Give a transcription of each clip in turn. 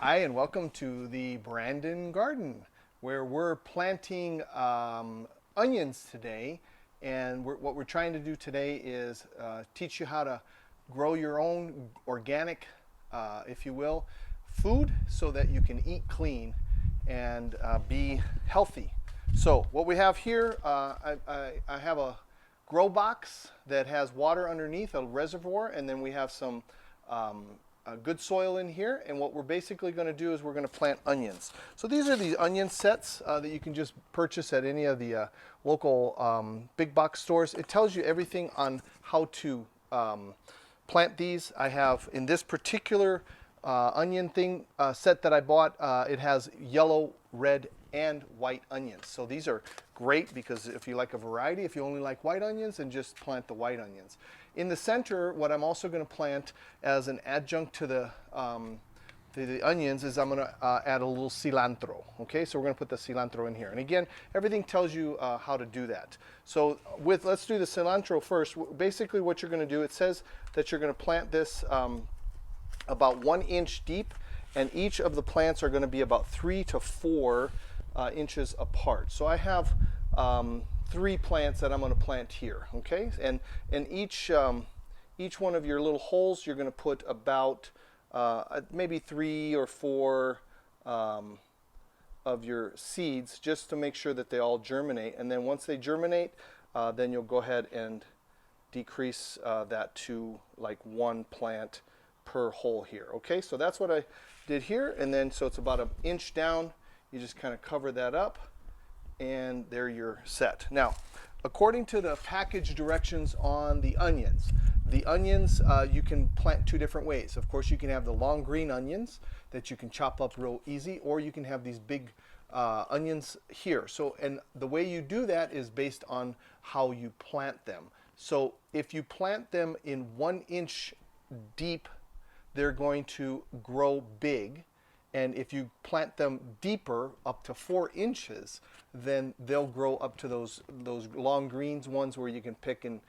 Hi, and welcome to the Brandon Garden, where we're planting onions today. And what we're trying to do today is teach you how to grow your own organic, if you will, food so that you can eat clean and be healthy. So, what we have here, I have a grow box that has water underneath, a reservoir, and then we have some good soil in here. And what we're basically going to do is we're going to plant onions. So these are the onion sets that you can just purchase at any of the local big box stores. It tells you everything on how to plant these. I have in this particular onion thing set that I bought, it has yellow, red, and white onions. So these are great because if you like a variety, if you only like white onions, then just plant the white onions. In the center, what I'm also going to plant as an adjunct to the onions is I'm going to add a little cilantro. Okay, so we're going to put the cilantro in here. And again, everything tells you how to do that. So let's do the cilantro first. Basically what you're going to do, it says that you're going to plant this about 1 inch deep, and each of the plants are going to be about 3 to 4 inches apart. So I have 3 plants that I'm going to plant here, okay? And each one of your little holes, you're going to put about maybe 3 or 4 of your seeds, just to make sure that they all germinate. And then once they germinate, then you'll go ahead and decrease that to like 1 plant per hole here. Okay, so that's what I did here. And then so it's about 1 inch down. You just kind of cover that up, and there you're set. Now, according to the package directions on the onions you can plant 2 different ways. Of course, you can have the long green onions that you can chop up real easy, or you can have these big onions here. So, and the way you do that is based on how you plant them. So if you plant them in 1 inch deep, they're going to grow big. And if you plant them deeper, up to 4 inches, then they'll grow up to those long greens ones where you can pick and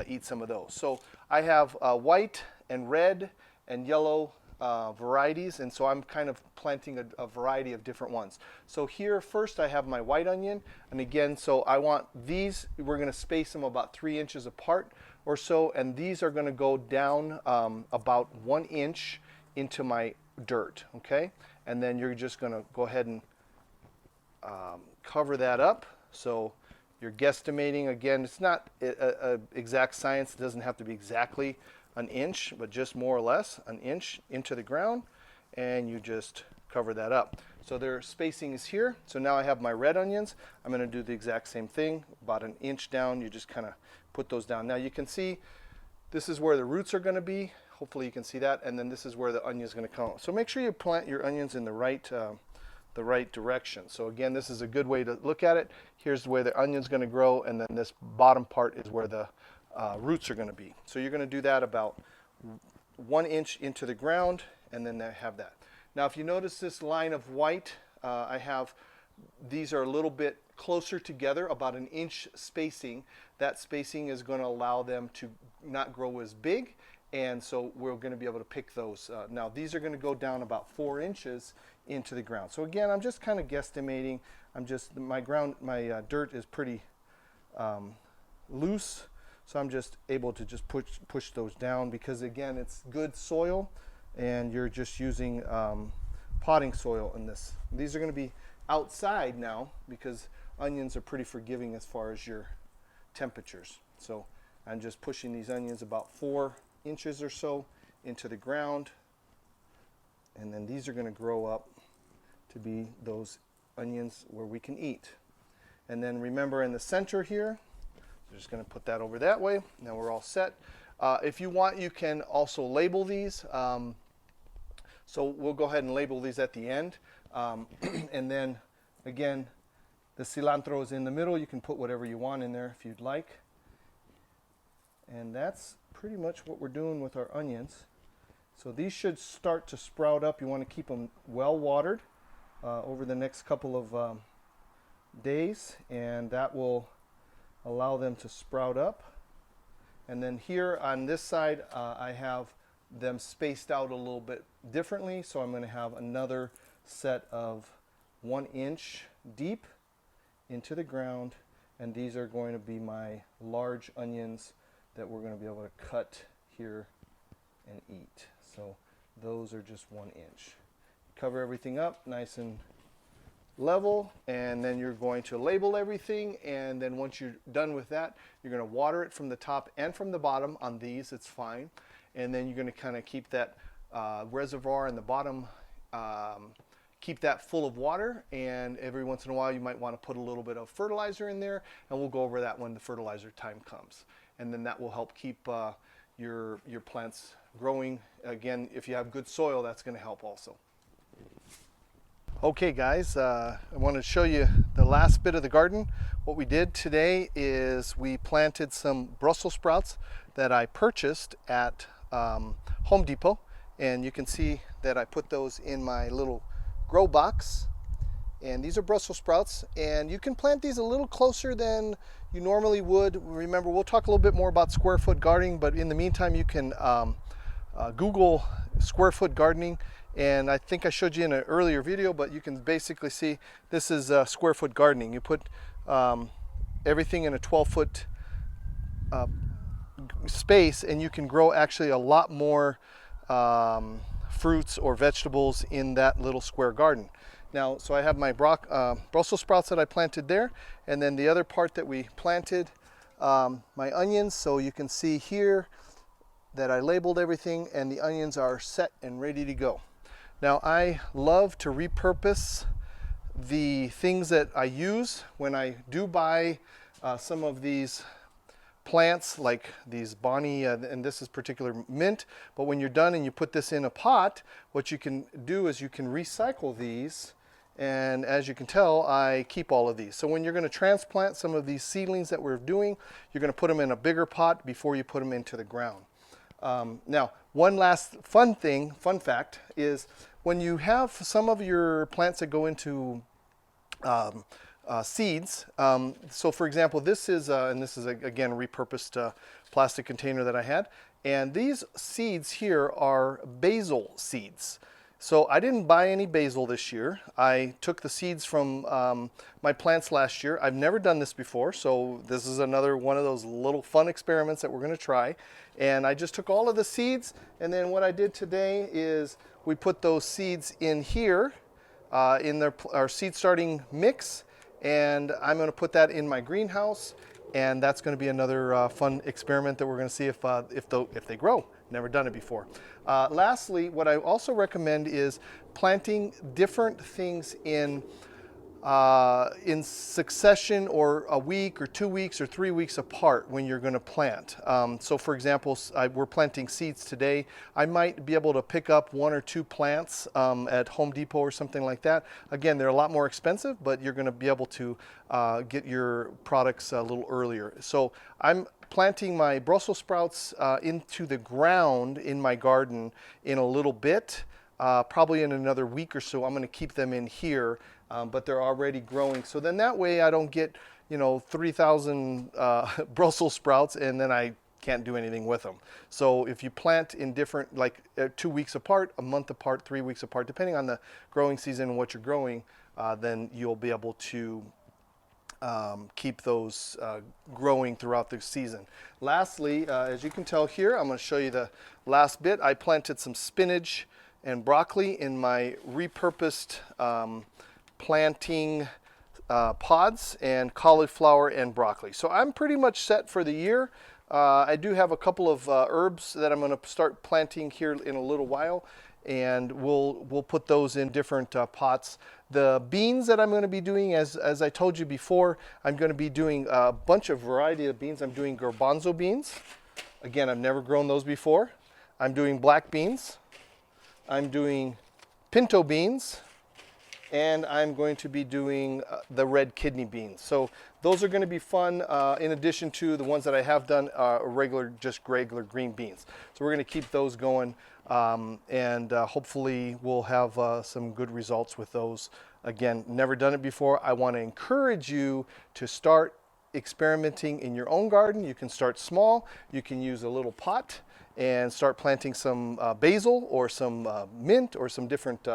eat some of those. So I have white and red and yellow varieties, and so I'm kind of planting a variety of different ones. So here first I have my white onion, and again, so I want these, we're going to space them about 3 inches apart or so, and these are going to go down about 1 inch into my dirt, okay? And then you're just going to go ahead and cover that up. So you're guesstimating, again, it's not a exact science. It doesn't have to be exactly 1 inch, but just more or less 1 inch into the ground, and you just cover that up. So their spacing is here. So now I have my red onions. I'm going to do the exact same thing, about 1 inch down. You just kind of put those down. Now you can see this is where the roots are going to be. Hopefully you can see that, and then this is where the onion is going to come. So make sure you plant your onions in the right direction. So again, this is a good way to look at it. Here's where the onion's going to grow, and then this bottom part is where the roots are going to be. So you're going to do that about 1 inch into the ground, and then I have that. Now if you notice this line of white, these are a little bit closer together, about 1 inch spacing. That spacing is going to allow them to not grow as big, and so we're going to be able to pick those. Now these are going to go down about 4 inches into the ground. So again, I'm just kind of guesstimating. My dirt is pretty loose, so I'm just able to just push those down, because again, it's good soil, and you're just using potting soil in this. These are going to be outside now, because onions are pretty forgiving as far as your temperatures. So I'm just pushing these onions about 4 inches or so into the ground, and then these are going to grow up to be those onions where we can eat. And then remember, in the center here, we're just going to put that over that way. Now we're all set. If you want, you can also label these. So we'll go ahead and label these at the end. And then again, the cilantro is in the middle. You can put whatever you want in there if you'd like. And that's pretty much what we're doing with our onions. So these should start to sprout up. You want to keep them well watered over the next couple of days, and that will allow them to sprout up. And then here on this side, I have them spaced out a little bit differently. So I'm going to have another set of 1 inch deep into the ground, and these are going to be my large onions that we're going to be able to cut here and eat. So those are just 1 inch. Cover everything up nice and level, and then you're going to label everything, and then once you're done with that, you're going to water it from the top and from the bottom. On these it's fine, and then you're going to kind of keep that reservoir in the bottom, keep that full of water, and every once in a while you might want to put a little bit of fertilizer in there, and we'll go over that when the fertilizer time comes. And then that will help keep your plants growing. Again, if you have good soil, that's going to help also. Okay guys, I want to show you the last bit of the garden. What we did today is we planted some Brussels sprouts that I purchased at Home Depot, and you can see that I put those in my little grow box, and these are Brussels sprouts, and you can plant these a little closer than you normally would. Remember, we'll talk a little bit more about square foot gardening, but in the meantime you can Google square foot gardening, and I think I showed you in an earlier video, but you can basically see this is square foot gardening. You put everything in a 12-foot space, and you can grow actually a lot more fruits or vegetables in that little square garden. Now, so I have my Brussels sprouts that I planted there, and then the other part that we planted, my onions. So you can see here that I labeled everything, and the onions are set and ready to go. Now, I love to repurpose the things that I use when I do buy some of these plants, like these Bonnie, and this is particular mint. But when you're done and you put this in a pot, what you can do is you can recycle these. And as you can tell, I keep all of these. So when you're going to transplant some of these seedlings that we're doing, you're going to put them in a bigger pot before you put them into the ground. Now, one last fun fact is when you have some of your plants that go into seeds. So for example, this is, and this is again a repurposed plastic container that I had. And these seeds here are basil seeds. So I didn't buy any basil this year. I took the seeds from my plants last year. I've never done this before, so this is another one of those little fun experiments that we're going to try. And I just took all of the seeds, and then what I did today is we put those seeds in here in our seed starting mix, and I'm going to put that in my greenhouse, and that's going to be another fun experiment that we're going to see if they grow. Never done it before. Lastly, what I also recommend is planting different things in succession, or a week or 2 weeks or 3 weeks apart when you're going to plant. So for example, we're planting seeds today. I might be able to pick up 1 or 2 plants at Home Depot or something like that. Again, they're a lot more expensive, but you're going to be able to get your products a little earlier. So I'm planting my Brussels sprouts into the ground in my garden in a little bit. Probably in another week or so, I'm going to keep them in here, but they're already growing. So then that way I don't get, 3,000 Brussels sprouts and then I can't do anything with them. So if you plant in different, like 2 weeks apart, a month apart, 3 weeks apart, depending on the growing season and what you're growing, then you'll be able to keep those growing throughout the season. Lastly, as you can tell here, I'm going to show you the last bit. I planted some spinach and broccoli in my repurposed planting pods, and cauliflower and broccoli. So I'm pretty much set for the year. I do have a couple of herbs that I'm going to start planting here in a little while, and we'll put those in different pots. The beans that I'm going to be doing, as I told you before, I'm going to be doing a bunch of variety of beans. I'm doing garbanzo beans. Again, I've never grown those before. I'm doing black beans. I'm doing pinto beans, and I'm going to be doing the red kidney beans. So those are going to be fun, in addition to the ones that I have done, just regular green beans. So we're going to keep those going, and hopefully we'll have some good results with those. Again, never done it before. I want to encourage you to start experimenting in your own garden. You can start small. You can use a little pot, and start planting some basil or some mint or some different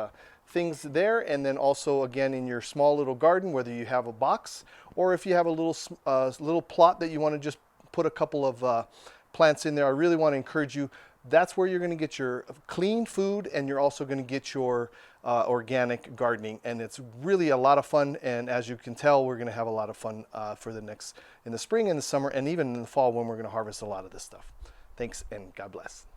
things there. And then also, again, in your small little garden, whether you have a box or if you have a little plot that you want to just put a couple of plants in there, I really want to encourage you. That's where you're going to get your clean food, and you're also going to get your organic gardening, and it's really a lot of fun. And as you can tell, we're going to have a lot of fun in the spring and the summer, and even in the fall when we're going to harvest a lot of this stuff. Thanks, and God bless.